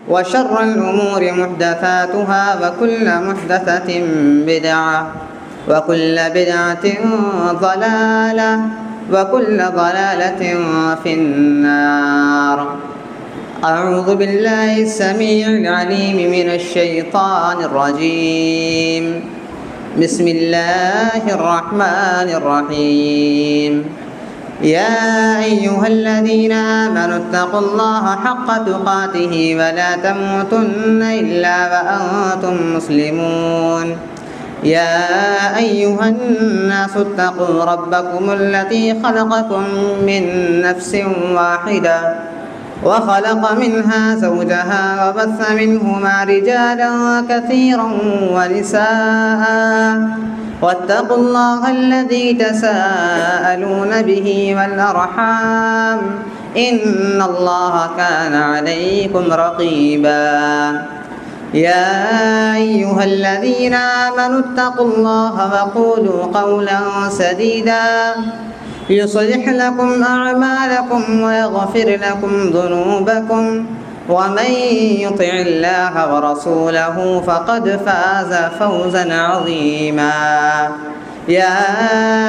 وشر الأمور محدثاتها وكل محدثة بدعة وكل بدعة ضلالة وكل ضلالة في النار. أعوذ بالله السميع العليم من الشيطان الرجيم. بسم الله الرحمن الرحيم. يا أيها الذين آمنوا اتقوا الله حق تقاته ولا تموتن إلا وأنتم مسلمون. يا أيها الناس اتقوا ربكم الذي خلقكم من نفس واحدة وخلق منها زوجها وبث منهما رجالا كثيرا ونساء واتقوا الله الذي تساءلون به والأرحام إن الله كان عليكم رقيبا. يا أيها الذين آمنوا اتقوا الله وقولوا قولا سديدا يصلح لكم أعمالكم ويغفر لكم ذنوبكم ومن يطع الله ورسوله فقد فاز فوزا عظيما. يا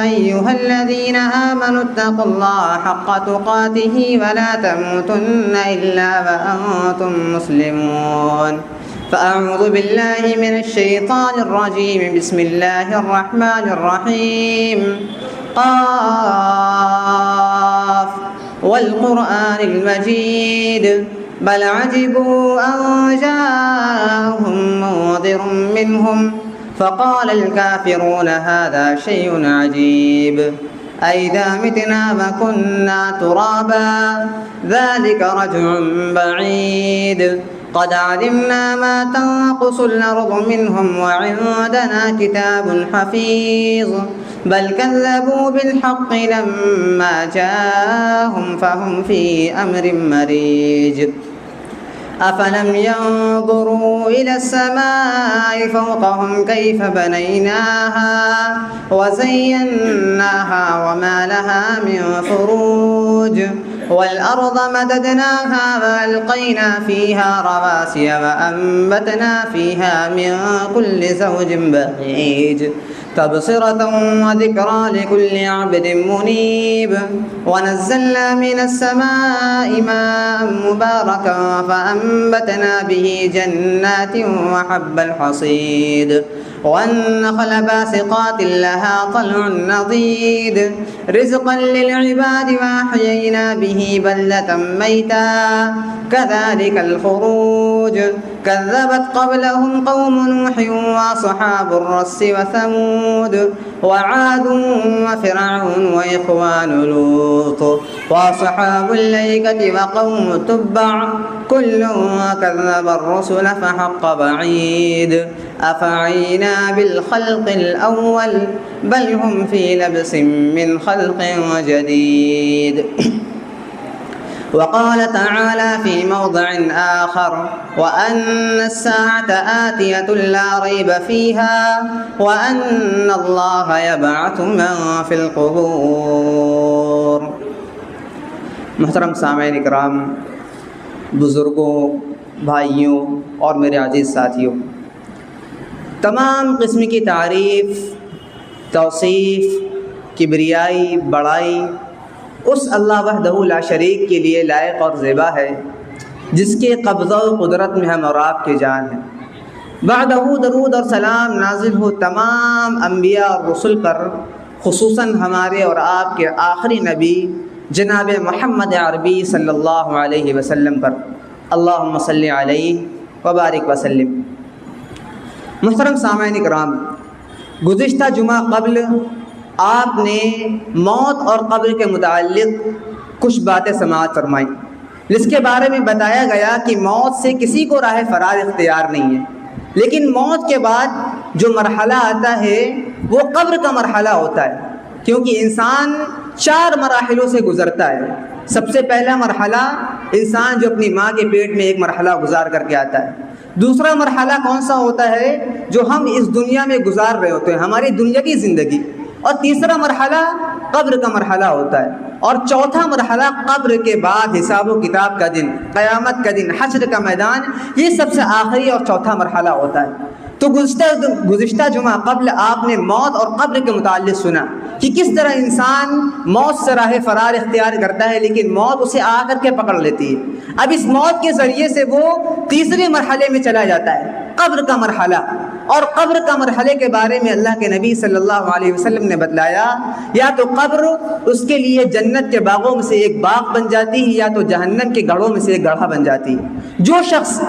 أيها الذين آمنوا اتقوا الله حق تقاته ولا تموتن إلا وأنتم مسلمون. فأعوذ بالله من الشيطان الرجيم. بسم الله الرحمن الرحيم. قاف والقرآن المجيد بل عجبوا أن جاءهم منذر منهم فقال الكافرون هذا شيء عجيب أئذا متنا وكنا ترابا ذلك رجع بعيد قد علمنا ما تنقص الأرض منهم وعندنا كتاب حفيظ بل كذبوا بالحق لما جاءهم فهم في أمر مريج. أفلم ينظروا إلى السماء فوقهم كيف بنيناها وزيناها وما لها من فروج والأرض مددناها وألقينا فيها رواسي وأنبتنا فيها من كل زوج بهيج تبصرة وذكرى لكل عبد منيب. ونزلنا من السماء ماء مباركا فأنبتنا به جنات وحب الحصيد والنخل باسقات لها طلع نضيد رزقا للعباد وأحيينا به بلدة ميتا كذلك الخروج كذبت قبلهم قوم نوح وأصحاب الرس وثمود وعاد وفرعون وإخوان لوط وأصحاب الأيكة وقوم تبع كل كذب الرسل فحق وعيد. أفعينا بالخلق الأول بل هم في لبس من خلق جديد. وقال تعالى في موضع آخر وأن الساعة آتية لا ريب فيها وأن الله يبعث من في القبور. محترم سامعین اکرام، بزرگوں، بھائیوں اور میرے عزیز ساتھیوں، تمام قسم کی تعریف، توصیف، کبریائی، بڑائی اس اللہ وحدہ لا شریک کے لیے لائق اور زیبا ہے جس کے قبضہ و قدرت میں ہم اور آپ کی جان ہے۔ بعدہ درود اور سلام نازل ہو تمام انبیاء اور رسل پر، خصوصاً ہمارے اور آپ کے آخری نبی جناب محمد عربی صلی اللہ علیہ وسلم پر۔ اللہم صلی علیہ وبارک وسلم۔ محترم سامعین کرام، گزشتہ جمعہ قبل آپ نے موت اور قبر کے متعلق کچھ باتیں سماعت فرمائیں، جس کے بارے میں بتایا گیا کہ موت سے کسی کو راہ فرار اختیار نہیں ہے، لیکن موت کے بعد جو مرحلہ آتا ہے وہ قبر کا مرحلہ ہوتا ہے، کیونکہ انسان 4 مراحلوں سے گزرتا ہے۔ سب سے پہلا مرحلہ انسان جو اپنی ماں کے پیٹ میں ایک مرحلہ گزار کر کے آتا ہے۔ دوسرا مرحلہ کون سا ہوتا ہے؟ جو ہم اس دنیا میں گزار رہے ہوتے ہیں، ہماری دنیا کی زندگی۔ اور تیسرا مرحلہ قبر کا مرحلہ ہوتا ہے۔ اور چوتھا مرحلہ قبر کے بعد حساب و کتاب کا دن، قیامت کا دن، حشر کا میدان، یہ سب سے آخری اور چوتھا مرحلہ ہوتا ہے۔ تو گزشتہ جمعہ قبل آپ نے موت اور قبر کے متعلق سنا کہ کس طرح انسان موت سے راہ فرار اختیار کرتا ہے، لیکن موت اسے آ کر کے پکڑ لیتی ہے۔ اب اس موت کے ذریعے سے وہ تیسرے مرحلے میں چلا جاتا ہے، قبر کا مرحلہ۔ اور قبر کا مرحلے کے بارے میں اللہ کے نبی صلی اللہ علیہ وسلم نے بتلایا، یا تو قبر اس کے لیے جنت کے باغوں میں سے ایک باغ بن جاتی ہے، یا تو جہنم کے گڑھوں میں سے ایک گڑھا بن جاتی ہے۔ جو شخص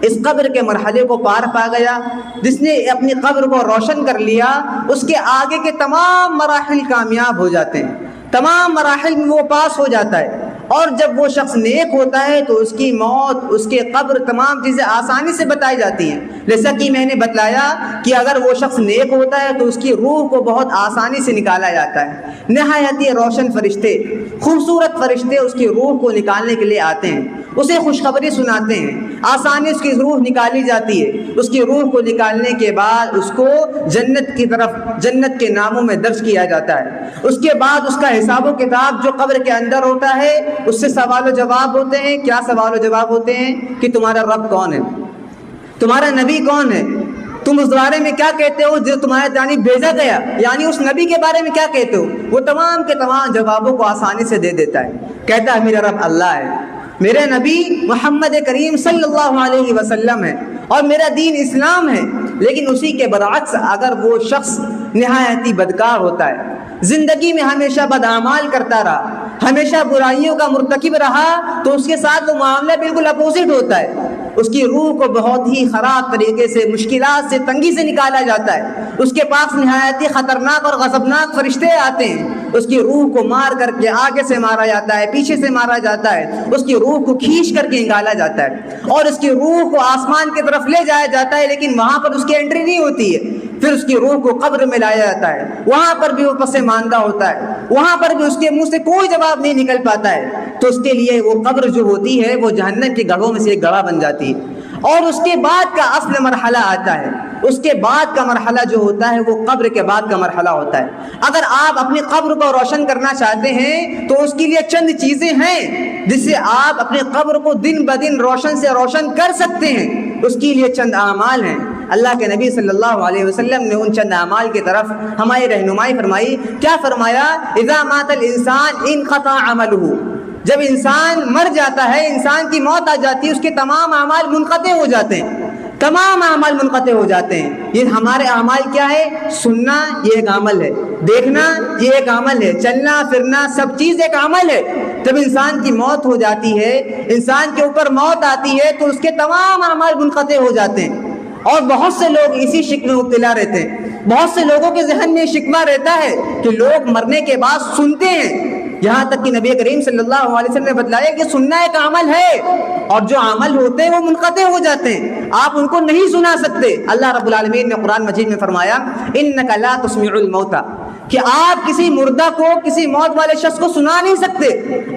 اس قبر کے مرحلے کو پار پا گیا، جس نے اپنی قبر کو روشن کر لیا، اس کے آگے کے تمام مراحل کامیاب ہو جاتے ہیں، تمام مراحل میں وہ پاس ہو جاتا ہے۔ اور جب وہ شخص نیک ہوتا ہے تو اس کی موت، اس کے قبر، تمام چیزیں آسانی سے بتائی جاتی ہیں۔ جیسا کہ میں نے بتلایا کہ اگر وہ شخص نیک ہوتا ہے تو اس کی روح کو بہت آسانی سے نکالا جاتا ہے۔ نہایت ہی روشن فرشتے، خوبصورت فرشتے اس کی روح کو نکالنے کے لیے آتے ہیں، اسے خوشخبری سناتے ہیں، آسانی اس کی روح نکالی جاتی ہے۔ اس کی روح کو نکالنے کے بعد اس کو جنت کی طرف، جنت کے ناموں میں درج کیا جاتا ہے۔ اس کے بعد اس کا حساب و کتاب جو قبر کے اندر ہوتا ہے، اس سے سوال و جواب ہوتے ہیں۔ کیا سوال و جواب ہوتے ہیں؟ کہ تمہارا رب کون ہے، تمہارا نبی کون ہے، تم اس بارے میں کیا کہتے ہو جو تمہارے جانب بھیجا گیا، یعنی اس نبی کے بارے میں کیا کہتے ہو۔ وہ تمام کے تمام جوابوں کو آسانی سے دے دیتا ہے، کہتا ہے میرا رب اللہ ہے، میرے نبی محمد کریم صلی اللہ علیہ وسلم ہے، اور میرا دین اسلام ہے۔ لیکن اسی کے برعکس اگر وہ شخص نہایت ہی بدکار ہوتا ہے، زندگی میں ہمیشہ بدعمال کرتا رہا، ہمیشہ برائیوں کا مرتکب رہا، تو اس کے ساتھ وہ معاملہ بالکل اپوزٹ ہوتا ہے۔ اس کی روح کو بہت ہی خراب طریقے سے، مشکلات سے، تنگی سے نکالا جاتا ہے۔ اس کے پاس نہایت ہی خطرناک اور غضبناک فرشتے آتے ہیں، اس کی روح کو مار کر کے آگے سے مارا جاتا ہے، پیچھے سے مارا جاتا ہے، اس کی روح کو کھینچ کر کے نکالا جاتا ہے، اور اس کی روح کو آسمان کی طرف لے جایا جاتا ہے، لیکن وہاں پر اس کی انٹری نہیں ہوتی ہے۔ پھر اس کی روح کو قبر میں لایا جاتا ہے، وہاں پر بھی وہ پسماندہ ہوتا ہے، وہاں پر بھی اس کے منہ سے کوئی جواب نہیں نکل پاتا ہے۔ تو اس کے لیے وہ قبر جو ہوتی ہے وہ جہنم کے گڑھوں میں سے ایک گڑھا بن جاتی ہے۔ اور اس کے بعد کا اصل مرحلہ آتا ہے، اس کے بعد کا مرحلہ جو ہوتا ہے وہ قبر کے بعد کا مرحلہ ہوتا ہے۔ اگر آپ اپنی قبر کو روشن کرنا چاہتے ہیں تو اس کے لیے چند چیزیں ہیں جس سے آپ اپنی قبر کو دن بدن روشن سے روشن کر سکتے ہیں۔ اس کے لیے چند اعمال ہیں۔ اللہ کے نبی صلی اللہ علیہ وسلم نے ان چند اعمال کی طرف ہماری رہنمائی فرمائی۔ کیا فرمایا؟ اذا مات الانسان انقطع عمله، جب انسان مر جاتا ہے، انسان کی موت آ جاتی ہے، اس کے تمام اعمال منقطع ہو جاتے ہیں، تمام اعمال منقطع ہو جاتے ہیں۔ یہ ہمارے اعمال کیا ہے؟ سننا یہ ایک عمل ہے، دیکھنا یہ ایک عمل ہے، چلنا پھرنا سب چیز ایک عمل ہے۔ جب انسان کی موت ہو جاتی ہے، انسان کے اوپر موت آتی ہے، تو اس کے تمام اعمال منقطع ہو جاتے ہیں۔ اور بہت سے لوگ اسی شک میں مبتلا رہتے ہیں، بہت سے لوگوں کے ذہن میں شکوہ رہتا ہے کہ لوگ مرنے کے بعد سنتے ہیں، یہاں تک کہ نبی کریم صلی اللہ علیہ وسلم نے بتلایا کہ سننا ایک عمل ہے، اور جو عمل ہوتے ہیں وہ منقطع ہو جاتے ہیں، آپ ان کو نہیں سنا سکتے۔ اللہ رب العالمین نے قرآن مجید میں فرمایا انک لا تسمع الموتى، کہ آپ کسی مردہ کو، کسی موت والے شخص کو سنا نہیں سکتے۔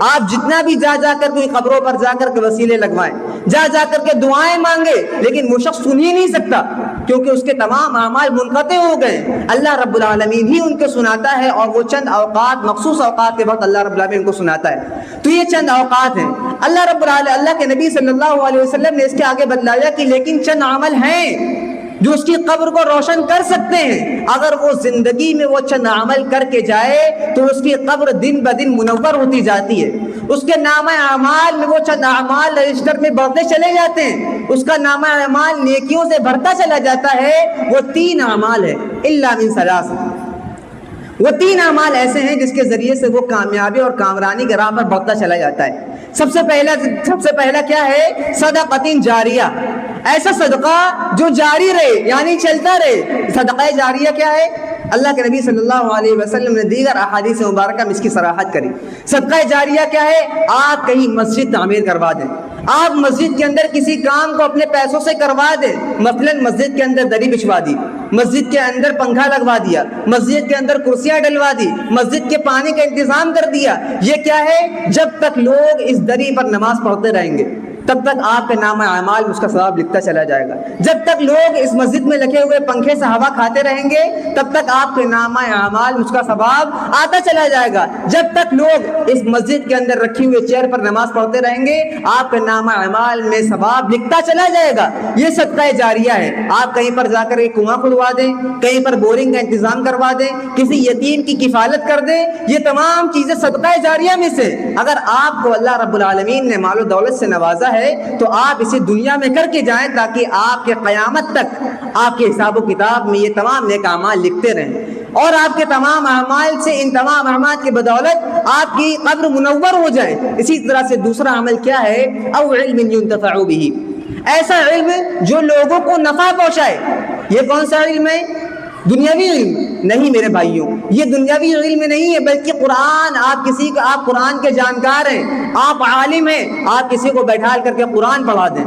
آپ جتنا بھی جا کر کوئی قبروں پر جا کر کے وسیلے لگوائیں، جا کر کے دعائیں مانگے، لیکن وہ شخص سن ہی نہیں سکتا، کیونکہ اس کے تمام اعمال منقطع ہو گئے۔ اللہ رب العالمین ہی ان کو سناتا ہے، اور وہ چند اوقات، مخصوص اوقات کے وقت اللہ رب العالمین ان کو سناتا ہے۔ تو یہ چند اوقات ہیں۔ اللہ کے نبی صلی اللہ علیہ وسلم نے اس کے آگے بتلایا کہ لیکن چند عمل ہیں جو اس کی قبر کو روشن کر سکتے ہیں۔ اگر وہ زندگی میں وہ چند عمل کر کے جائے تو اس کی قبر دن بدن منور ہوتی جاتی ہے، اس کے نامہ اعمال میں وہ چند اعمال رجسٹر میں بڑھتے چلے جاتے ہیں، اس کا نامہ اعمال نیکیوں سے بڑھتا چلا جاتا ہے۔ وہ تین اعمال ہے، الا من ثلاث، وہ تین اعمال ایسے ہیں جس کے ذریعے سے وہ کامیابی اور کامرانی کے راہ پر بڑھتا چلا جاتا ہے۔ سب سے پہلا کیا ہے؟ صدقۃ جاریہ، ایسا صدقہ جو جاری رہے، یعنی چلتا رہے۔ صدقہ جاریہ کیا ہے؟ اللہ کے نبی صلی اللہ علیہ وسلم نے دیگر احادیث مبارکہ میں اس کی صراحت کری۔ صدقہ جاریہ کیا ہے؟ آپ کہیں مسجد تعمیر کروا دیں، آپ مسجد کے اندر کسی کام کو اپنے پیسوں سے کروا دیں، مثلا مسجد کے اندر دری بچھوا دی، مسجد کے اندر پنکھا لگوا دیا، مسجد کے اندر کرسیاں ڈلوا دی، مسجد کے پانی کا انتظام کر دیا۔ یہ کیا ہے؟ جب تک لوگ اس دری پر نماز پڑھتے رہیں گے، تب تک آپ کے نام اعمال اس کا ثواب لکھتا چلا جائے گا۔ جب تک لوگ اس مسجد میں لگے ہوئے پنکھے سے ہوا کھاتے رہیں گے تب تک آپ کے نام اعمال اس کا ثواب آتا چلا جائے گا۔ جب تک لوگ اس مسجد کے اندر رکھی ہوئے چیئر پر نماز پڑھتے رہیں گے آپ کے نام اعمال میں ثواب لکھتا چلا جائے گا۔ یہ صدقہ جاریہ ہے۔ آپ کہیں پر جا کر ایک کنواں کھلوا دیں، کہیں پر بورنگ کا انتظام کروا دیں، کسی یتیم کی کفالت کر دیں، یہ تمام چیزیں صدقہ جاریہ میں سے۔ اگر آپ کو اللہ رب العالمین نے مال و دولت سے نوازا ہے تو آپ اسے دنیا میں کر کے جائیں تاکہ آپ کے قیامت تک آپ کے حساب و کتاب میں یہ تمام نیک اعمال لکھتے رہیں، اور آپ کے تمام اعمال سے، ان تمام اعمال کی بدولت آپ کی قبر منور ہو جائے۔ اسی طرح سے دوسرا عمل کیا ہے؟ او علم ينتفع به، ایسا علم جو لوگوں کو نفع پہنچائے۔ یہ کون سا علم ہے؟ دنیاوی علم نہیں میرے بھائیوں، یہ دنیاوی علم نہیں ہے، بلکہ قرآن۔ آپ قرآن کے جانکار ہیں، آپ عالم ہیں، آپ کسی کو بیٹھا کر کے قرآن پڑھا دیں،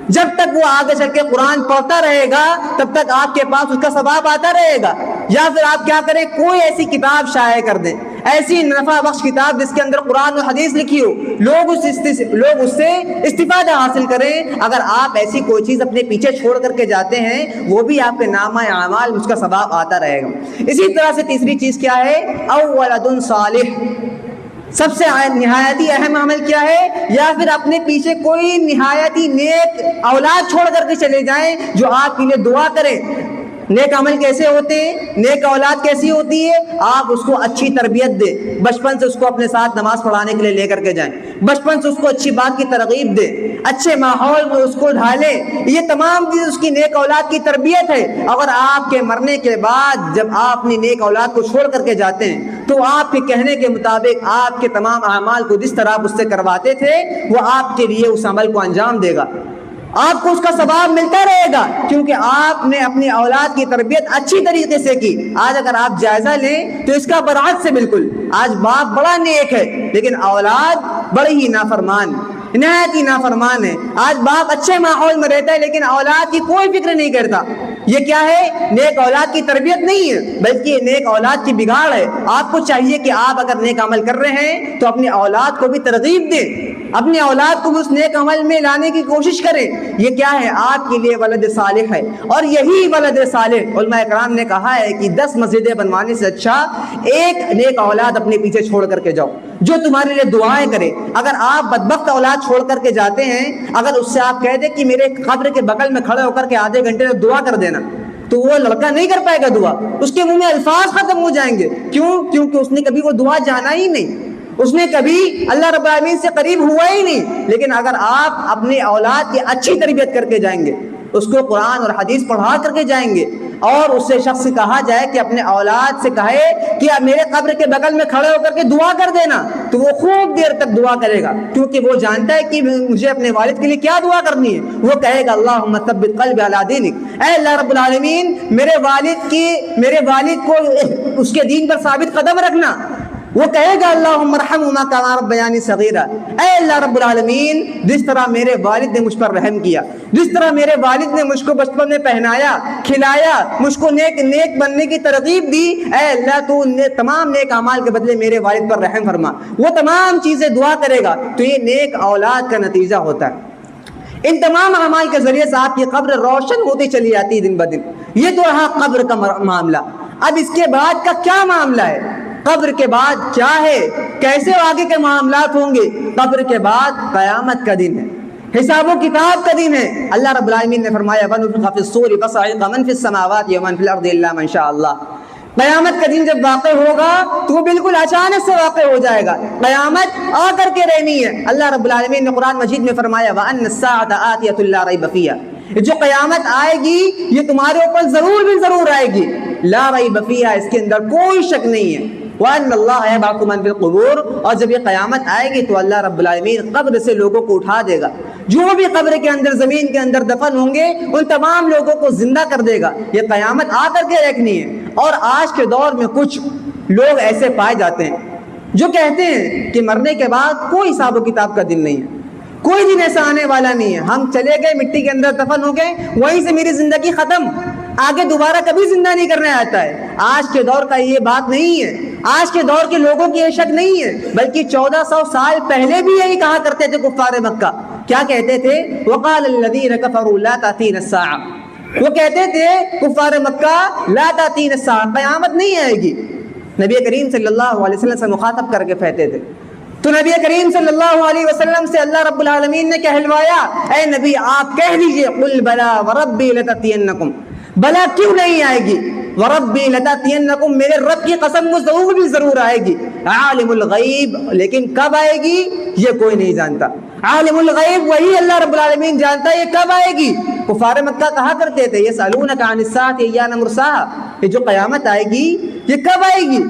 جب تک وہ آگے چل کے قرآن پڑھتا رہے گا تب تک آپ کے پاس اس کا ثواب آتا رہے گا۔ یا پھر آپ کیا کریں، کوئی ایسی کتاب شائع کر دیں، ایسی نفع بخش کتاب جس کے اندر قرآن و حدیث لکھی ہو، لوگ اس سے استفادہ حاصل کریں۔ اگر آپ ایسی کوئی چیز اپنے پیچھے چھوڑ کر کے جاتے ہیں وہ بھی آپ کے نامہ اعمال اس کا ثواب آتا رہے گا۔ اسی طرح سے تیسری چیز کیا ہے؟ او ولد صالح، سب سے نہایتی اہم عمل کیا ہے؟ یا پھر اپنے پیچھے کوئی نہایتی نیک اولاد چھوڑ کر کے چلے جائیں جو آپ کے لیے دعا کریں۔ نیک عمل کیسے ہوتے ہیں؟ نیک اولاد کیسی ہوتی ہے؟ آپ اس کو اچھی تربیت دیں، بچپن سے اس کو اپنے ساتھ نماز پڑھانے کے لیے لے کر کے جائیں، بچپن سے اس کو اچھی بات کی ترغیب دیں، اچھے ماحول میں اس کو ڈھالیں۔ یہ تمام چیز اس کی نیک اولاد کی تربیت ہے۔ اگر آپ کے مرنے کے بعد جب آپ اپنی نیک اولاد کو چھوڑ کر کے جاتے ہیں تو آپ کے کہنے کے مطابق آپ کے تمام اعمال کو جس طرح آپ اس سے کرواتے تھے وہ آپ کے لیے اس عمل کو انجام دے گا، آپ کو اس کا ثواب ملتا رہے گا، کیونکہ آپ نے اپنی اولاد کی تربیت اچھی طریقے سے کی۔ آج اگر آپ جائزہ لیں تو اس کا برعکس سے بالکل، آج باپ بڑا نیک ہے لیکن اولاد بڑی ہی نافرمان، نہایت ہی نافرمان ہے۔ آج باپ اچھے ماحول میں رہتا ہے لیکن اولاد کی کوئی فکر نہیں کرتا۔ یہ کیا ہے؟ نیک اولاد کی تربیت نہیں ہے بلکہ یہ نیک اولاد کی بگاڑ ہے۔ آپ کو چاہیے کہ آپ اگر نیک عمل کر رہے ہیں تو اپنی اولاد کو بھی ترغیب دیں، اپنی اولاد کو اس نیک عمل میں لانے کی کوشش کریں۔ یہ کیا ہے؟ آپ کے لیے ولد صالح ہے، اور یہی ولد صالح علماء کرام نے کہا ہے کہ 10 مسجدیں بنوانے سے اچھا ایک نیک اولاد اپنے پیچھے چھوڑ کر کے جاؤ جو تمہارے لیے دعائیں کرے۔ اگر آپ بدبخت اولاد چھوڑ کر کے جاتے ہیں، اگر اس سے آپ کہہ دیں کہ میرے قبر کے بغل میں کھڑے ہو کر کے آدھے گھنٹے میں دعا کر دینا، تو وہ لڑکا نہیں کر پائے گا دعا، اس کے منہ میں الفاظ ختم ہو جائیں گے۔ کیوں؟ کیونکہ اس نے کبھی وہ دعا جانا ہی نہیں، اس نے کبھی اللہ رب العالمین سے قریب ہوا ہی نہیں۔ لیکن اگر آپ اپنی اولاد کی اچھی تربیت کر کے جائیں گے، اس کو قرآن اور حدیث پڑھا کر کے جائیں گے، اور اس سے شخص سے کہا جائے کہ اپنے اولاد سے کہے کہ میرے قبر کے بغل میں کھڑے ہو کر کے دعا کر دینا، تو وہ خوب دیر تک دعا کرے گا، کیونکہ وہ جانتا ہے کہ مجھے اپنے والد کے لیے کیا دعا کرنی ہے۔ وہ کہے گا اللہم ثبت قلبی علی دینک، اے اللہ رب العالمین میرے والد کو اس کے دین پر ثابت قدم رکھنا۔ وہ کہے گا اللہم ارحمہما کما ربیانی صغیرا، اے اللہ رب العالمین جس طرح میرے والد نے مجھ پر رحم کیا، جس طرح میرے والد نے مجھ کو بچپن میں پہنایا کھلایا، مجھ کو نیک بننے کی ترغیب دی، اے اللہ تو تمام نیک اعمال کے بدلے میرے والد پر رحم فرما۔ وہ تمام چیزیں دعا کرے گا، تو یہ نیک اولاد کا نتیجہ ہوتا ہے۔ ان تمام اعمال کے ذریعے سے آپ کی قبر روشن ہوتی چلی جاتی ہے دن بدن۔ یہ تو رہا قبر کا معاملہ۔ اب اس کے بعد کا کیا معاملہ ہے؟ قبر کے بعد کیا ہے؟ کیسے آگے کے معاملات ہوں گے؟ قبر کے بعد قیامت کا دن ہے، حساب و کتاب کا دن ہے۔ اللہ رب العالمین نے فرمایا وَنُفِخَ فِي الصُّورِ فَصَعِقَ مَن فِي السَّمَاوَاتِ وَمَن فِي الْأَرْضِ إِلَّا مَن شَاءَ اللَّهُ۔ قیامت کا دن جب واقع ہوگا تو وہ بالکل اچانک سے واقع ہو جائے گا، قیامت آ کر کے رہنی ہے۔ اللہ رب العالمین نے قرآن مجید میں فرمایا وَأَنَّ السَّاعَةَ آتِيَةٌ لَا رَيْبَ فِيهَا، جو قیامت آئے گی یہ تمہارے اوپر ضرور بھی ضرور آئے گی، لا ریب فیہا، اس کے اندر کوئی شک نہیں ہے۔ وَأَنَّ اللَّهَ يَبْعَثُ مَن فِي الْقُبُورِ، اور جب یہ قیامت آئے گی تو اللہ رب العالمین قبر سے لوگوں کو اٹھا دے گا، جو بھی قبر کے اندر زمین کے اندر دفن ہوں گے ان تمام لوگوں کو زندہ کر دے گا۔ یہ قیامت آ کر کے رکھنی ہے۔ اور آج کے دور میں کچھ لوگ ایسے پائے جاتے ہیں جو کہتے ہیں کہ مرنے کے بعد کوئی حساب و کتاب کا دن نہیں ہے، کوئی دن ایسا آنے والا نہیں ہے، ہم چلے گئے مٹی کے اندر دفن ہو گئے، وہیں سے میری زندگی ختم، آگے دوبارہ کبھی زندہ نہیں کرنے آتا ہے۔ آج کے دور کا یہ بات نہیں ہے، آج کے دور کے لوگوں کی یہ شک نہیں ہے، بلکہ 1400 سال پہلے بھی یہی کہا کرتے تھے کفار مکہ کیا کہتے تھے؟ وقال الذین کفروا لا تأتینا الساعة، وہ کہتے تھے کفار مکہ لا تأتینا الساعة، قیامت نہیں آئے گی. نبی کریم صلی اللہ علیہ وسلم سے مخاطب کر کے کہتے تھے. تو نبی کریم صلی اللہ علیہ وسلم سے اللہ رب العالمین نے کہلوایا، اے نبی آپ کہہ دیجئے قل بلا وربی لتأتینکم، بلا کیوں نہیں آئے گی، وربی لتأتینکم، میرے رب کی قسم وہ ضرور بھی ضرور آئے گی. عالم الغیب، لیکن کب آئے گی یہ کوئی نہیں جانتا. عالم الغیب وہی اللہ رب العالمین جانتا ہے یہ کب آئے گی. کفار مکہ کہا کرتے تھے یسألونک عن الساعة ایان مرساها، یہ جو قیامت آئے گی یہ کب آئے گی،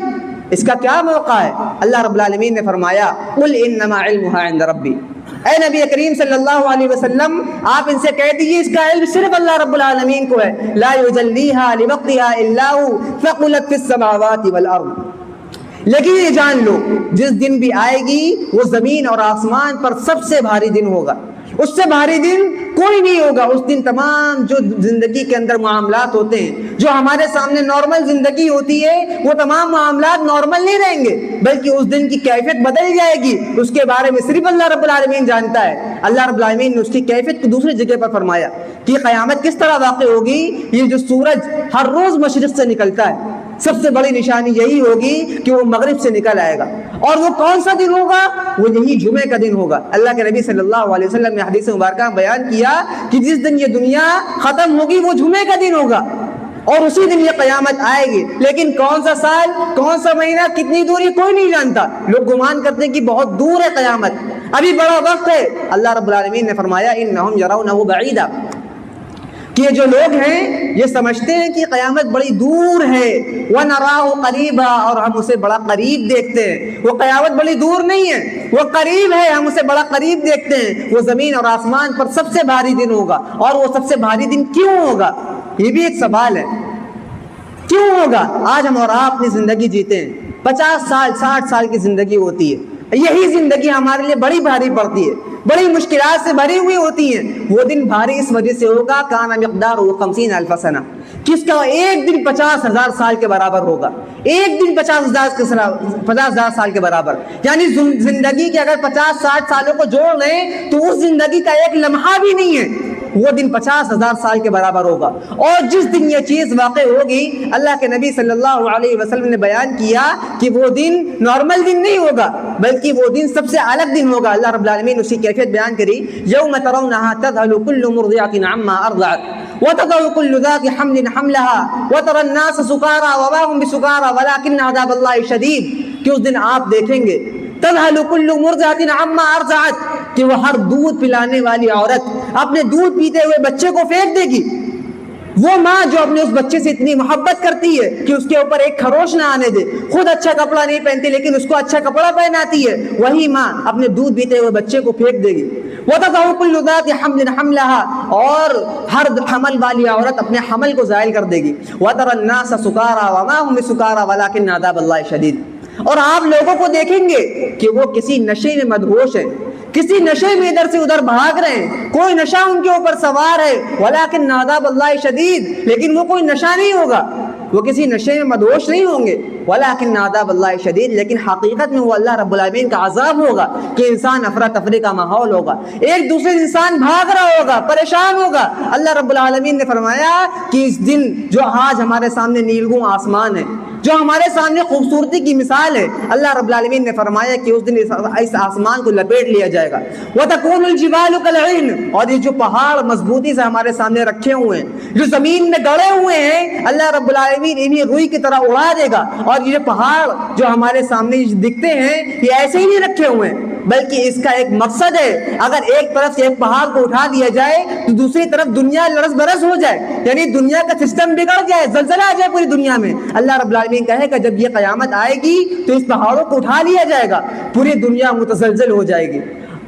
اس کا کیا موقع ہے؟ اللہ رب العالمین نے فرمایا قل انما علمها عند ربی، اے نبی کریم صلی اللہ علیہ وسلم آپ ان سے کہہ دیجیے اس کا علم صرف اللہ رب العالمین کو ہے. لا یجلیها لوقتها الا هو ثقلت في السماوات والارض، لیکن یہ جان لو جس دن بھی آئے گی وہ زمین اور آسمان پر سب سے بھاری دن ہوگا، اس سے بھاری دن کوئی نہیں ہوگا. اس دن تمام جو زندگی کے اندر معاملات ہوتے ہیں، جو ہمارے سامنے نارمل زندگی ہوتی ہے، وہ تمام معاملات نارمل نہیں رہیں گے، بلکہ اس دن کی کیفیت بدل جائے گی. اس کے بارے میں صرف اللہ رب العالمین جانتا ہے. اللہ رب العالمین نے اس کی کیفیت کو دوسری جگہ پر فرمایا کہ قیامت کس طرح واقع ہوگی. یہ جو سورج ہر روز مشرق سے نکلتا ہے، سب سے بڑی نشانی یہی ہوگی کہ وہ مغرب سے نکل آئے گا. اور وہ کون سا دن ہوگا؟ وہ یہی جمعے کا دن ہوگا. اللہ کے نبی صلی اللہ علیہ وسلم نے حدیث مبارکہ بیان کیا کہ جس دن یہ دنیا ختم ہوگی وہ جمعے کا دن ہوگا، اور اسی دن یہ قیامت آئے گی. لیکن کون سا سال، کون سا مہینہ، کتنی دور یہ کوئی نہیں جانتا. لوگ گمان کرتے ہیں کہ بہت دور ہے قیامت، ابھی بڑا وقت ہے. اللہ رب العالمین نے فرمایا انہم یرونہ بعیدا، کہ یہ جو لوگ ہیں یہ سمجھتے ہیں کہ قیامت بڑی دور ہے. وَنَرَاهُ قَرِيبًا، اور ہم اسے بڑا قریب دیکھتے ہیں. وہ قیامت بڑی دور نہیں ہے، وہ قریب ہے، ہم اسے بڑا قریب دیکھتے ہیں. وہ زمین اور آسمان پر سب سے بھاری دن ہوگا. اور وہ سب سے بھاری دن کیوں ہوگا؟ یہ بھی ایک سوال ہے. کیوں ہوگا؟ آج ہم اور آپ اپنی زندگی جیتے ہیں، 50 سال 60 سال کی زندگی ہوتی ہے. یہی زندگی ہمارے لیے بڑی بھاری پڑتی ہے، بڑی مشکلات سے بھری ہوئی ہوتی ہیں. وہ دن بھاری اس وجہ سے ہوگا کان مقدارہ 50,000 سنہ، کس کا ایک دن 50,000 سال کے برابر ہوگا. ایک دن 50,000 سال کے برابر، یعنی زندگی کے اگر 50-60 سالوں کو جوڑ لیں تو اس زندگی کا ایک لمحہ بھی نہیں ہے. وہ دن 50,000 سال کے برابر ہوگا. اور جس دن یہ چیز واقع ہوگی، اللہ کے نبی صلی اللہ علیہ وسلم نے بیان کیا کہ وہ دن نارمل دن نہیں ہوگا، بلکہ وہ دن سب سے الگ دن ہوگا. اللہ رب العالمین اسی کیفیت بیان کری، یوم ترونها تذهل كل مرضعة عما ارضعت وتضع كل ذات حمل حملها وترى الناس سكارى وما هم بسكارى ولكن عذاب الله شديد، کہ اس دن آپ دیکھیں گے تذهل كل مرضعة عما ارضعت، کہ وہ ہر دودھ پلانے والی عورت اپنے دودھ پیتے ہوئے بچے کو پھینک دے گی. وہ ماں جو اپنے اس بچے سے اتنی محبت کرتی ہے کہ اس کے اوپر ایک خروش نہ آنے دے، خود اچھا کپڑا نہیں پہنتی لیکن اس کو اچھا کپڑا پہناتی ہے، وہی ماں اپنے دودھ پیتے ہوئے بچے کو پھینک دے گی. وَتَضَعُ كُلُّ ذَاتِ حَمْلٍ حَمْلَهَا، اور ہر حمل والی عورت اپنے حمل کو زائل کر دے گی. وَتَرَى النَّاسَ سُكَارَى وَمَا هُمْ بِسُكَارَى وَلَكِنَّ عَذَابَ اللَّهِ شَدِيدٌ، اور آپ لوگوں کو دیکھیں گے کہ وہ کسی نشے میں مدہوش ہیں، کسی نشے میں ادھر سے ادھر بھاگ رہے ہیں، کوئی نشہ ان کے اوپر سوار ہے. ولیکن عذاب اللہ شدید، لیکن وہ کوئی نشہ نہیں ہوگا، وہ کسی نشے میں مدہوش نہیں ہوں گے. ولیکن عذاب اللہ شدید، لیکن حقیقت میں وہ اللہ رب العالمین کا عذاب ہوگا کہ انسان افراتفری کا ماحول ہوگا، ایک دوسرے سے انسان بھاگ رہا ہوگا، پریشان ہوگا. اللہ رب العالمین نے فرمایا کہ اس دن جو آج ہمارے سامنے نیلگوں آسمان ہے، جو ہمارے سامنے خوبصورتی کی مثال ہے، اللہ رب العالمین نے فرمایا کہ اس دن اس آسمان کو لپیٹ لیا جائے گا. وَتَكُونُ الْجِبَالُ كَالْعِهْنِ، اور یہ جو پہاڑ مضبوطی سے ہمارے سامنے رکھے ہوئے ہیں، جو زمین میں گڑے ہوئے ہیں، اللہ رب العالمین انہیں روئی کی طرح اڑا دے گا. اور یہ پہاڑ جو ہمارے سامنے دکھتے ہیں یہ ایسے ہی نہیں رکھے ہوئے ہیں، بلکہ اس کا ایک مقصد ہے. اگر ایک طرف سے ایک پہاڑ کو اٹھا دیا جائے تو دوسری طرف دنیا لرز برز ہو جائے، یعنی دنیا کا سسٹم بگڑ جائے، زلزلہ آ جائے پوری دنیا میں. اللہ رب العالمین کہے کہ جب یہ قیامت آئے گی تو اس پہاڑوں کو اٹھا لیا جائے گا، پوری دنیا متزلزل ہو جائے گی.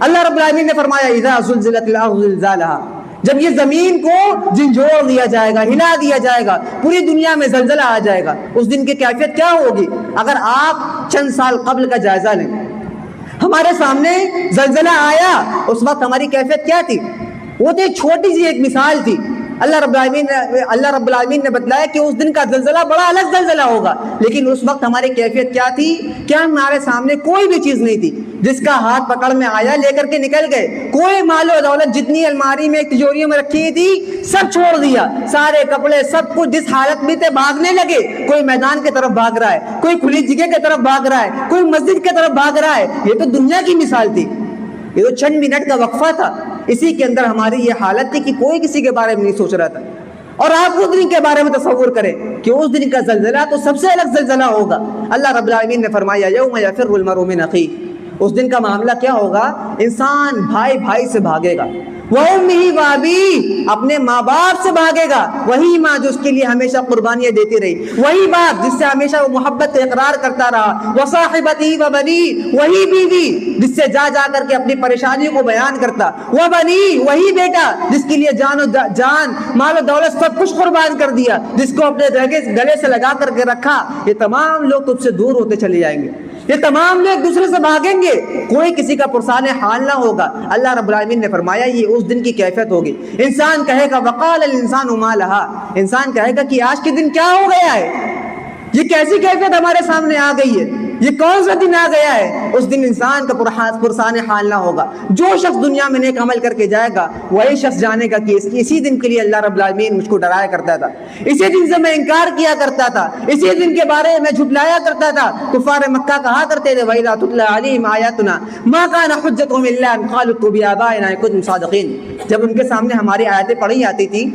اللہ رب العالمین نے فرمایا اذا زلزلت الارض زلزالها، جب یہ زمین کو جھنجھوڑ دیا جائے گا، ہلا دیا جائے گا، پوری دنیا میں زلزلہ آ جائے گا. اس دن کی کیفیت کیا ہوگی؟ اگر آپ چند سال قبل کا جائزہ لیں، ہمارے سامنے زلزلہ آیا، اس وقت ہماری کیفیت کیا تھی؟ وہ تو ایک چھوٹی سی ایک مثال تھی. اللہ رب العالمین نے بتلایا کہ اس دن کا زلزلہ بڑا الگ زلزلہ ہوگا، لیکن اس وقت ہماری کیفیت کیا تھی؟ کیا ہمارے سامنے کوئی بھی چیز نہیں تھی، جس کا ہاتھ پکڑ میں آیا لے کر کے نکل گئے، کوئی مال و دولت جتنی الماری میں تجوریوں میں رکھی تھی سب چھوڑ دیا، سارے کپڑے سب کچھ جس حالت میں تھے بھاگنے لگے، کوئی میدان کی طرف بھاگ رہا ہے، کوئی کھلی جگہ کی طرف بھاگ رہا ہے، کوئی مسجد کی طرف بھاگ رہا ہے۔ یہ تو دنیا کی مثال تھی، یہ تو چند منٹ کا وقفہ تھا، اسی کے اندر ہماری یہ حالت تھی کہ کوئی کسی کے بارے میں نہیں سوچ رہا تھا۔ اور آپ اس دن کے بارے میں تصور کریں کہ اس دن کا زلزلہ تو سب سے الگ زلزلہ ہوگا۔ اللہ رب العالمین نے فرمایا یوم یفر المرء من اخیہ، اس دن کا معاملہ کیا ہوگا؟ انسان بھائی سے بھاگے گا، وَأُمِّهِ وَأَبِيهِ، اپنے ماں باپ سے بھاگے گا، وہی ماں جو اس کے لیے ہمیشہ قربانیاں دیتی رہی، وہی باپ جس سے ہمیشہ وہ محبت کا اقرار کرتا رہا، وَصَاحِبَتِهِ وَبَنِيهِ، وہی بیوی جس سے جا کر کے اپنی پریشانیوں کو بیان کرتا، وَبَنِيهِ، وہی بیٹا جس کے لیے جان مال و دولت سب کچھ قربان کر دیا، جس کو اپنے گلے سے لگا کر کے رکھا۔ یہ تمام لوگ تجھ سے دور ہوتے چلے جائیں گے، یہ تمام لوگ دوسرے سے بھاگیں گے، کوئی کسی کا پرسان حال نہ ہوگا۔ اللہ رب العالمین نے فرمایا یہ اس دن کی کیفیت ہوگی۔ انسان کہے گا وقال الانسان ما لها، انسان کہے گا کہ آج کے دن کیا ہو گیا ہے، یہ کیسی کیفیت ہمارے سامنے آ گئی ہے، یہ کون سا دن آ گیا ہے۔ اس دن انسان کا پرسان حال نہ ہوگا۔ جو شخص دنیا میں نیک عمل کر کے جائے گا وہی شخص جانے گا کہ اسی دن کے لیے اللہ رب العالمین مجھ کو ڈرایا کرتا تھا، اسی دن سے میں انکار کیا کرتا تھا، اسی دن کے بارے میں جھٹلایا کرتا تھا۔ کفار مکہ کہا کرتے تھے وَإِذَا تُتْلَىٰ عَلَيْهِمْ آيَاتُنَا مَا كَانَ حُجَّتُهُمْ إِلَّا أَنْ قَالُوا ائْتُوا بِآبَائِنَا إِن كُنتُمْ صَادِقِينَ، جب ان کے سامنے ہماری آیتیں پڑھی جاتی تھی،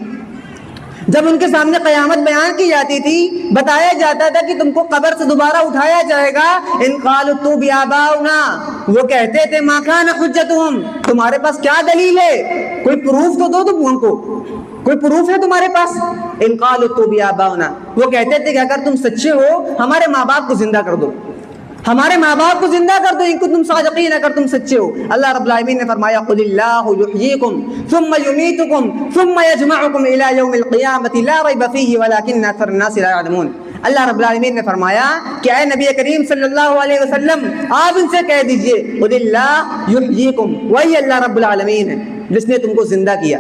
جب ان کے سامنے قیامت بیان کی جاتی تھی، بتایا جاتا تھا کہ تم کو قبر سے دوبارہ اٹھایا جائے گا، ان قالوا ائتوا بآبائنا، وہ کہتے تھے ما کان حجتہم، تمہارے پاس کیا دلیل ہے، کوئی پروف تو دو تم ہم کو، کوئی پروف ہے تمہارے پاس؟ ان قالوا ائتوا بآبائنا، وہ کہتے تھے کہ اگر تم سچے ہو ہمارے ماں باپ کو زندہ کر دو، ہمارے ماں باپ کو زندہ کر دو، ان کنتم صادقین، اگر تم سچے ہو۔ اللہ رب العالمین نے فرمایا قل اللہ یحییکم ثم یمیتکم ثم یجمعکم الی یوم القیامۃ لا ریب فیہ ولکن اکثر الناس لا یعلمون۔ اللہ رب العالمین نے فرمایا کہ اے نبی کریم صلی اللہ علیہ وسلم آپ ان سے کہہ دیجئے قل اللہ یحییکم، وہی اللہ رب العالمین ہے جس نے تم کو زندہ کیا،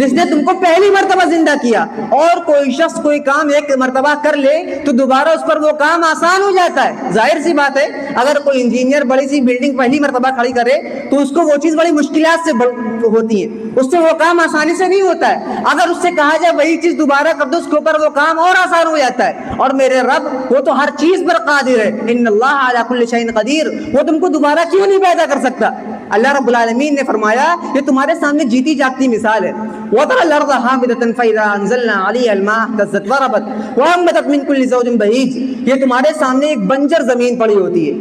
جس نے تم کو پہلی مرتبہ زندہ کیا۔ اور کوئی شخص کوئی کام ایک مرتبہ کر لے تو دوبارہ اس پر وہ کام آسان ہو جاتا ہے۔ ظاہر سی بات ہے اگر کوئی انجینئر بڑی سی بلڈنگ پہلی مرتبہ کھڑی کرے تو اس کو وہ چیز بڑی مشکلات سے ہوتی ہے، اس سے وہ کام آسانی سے نہیں ہوتا ہے۔ اگر اس سے کہا جائے وہی چیز دوبارہ کر دو اس کے اوپر وہ کام اور آسان ہو جاتا ہے۔ اور میرے رب وہ تو ہر چیز پر قادر ہے، ان اللہ علی کل شیء قدیر، وہ تم کو دوبارہ کیوں نہیں پیدا کر سکتا؟ اللہ رب العالمین نے فرمایا یہ تمہارے سامنے جیتی جاگتی مثال ہے۔ وَتَرَى الْأَرْضَ حَامِدَةً فَإِذَا أَنزَلْنَا عَلَيْهَا الْمَاءَ اهْتَزَّتْ وَرَبَتْ وَأَنبَتَتْ مِن كُلِّ زَوْجٍ بَهِيجٍ، یہ تمہارے سامنے ایک بنجر زمین پڑی ہوتی ہے،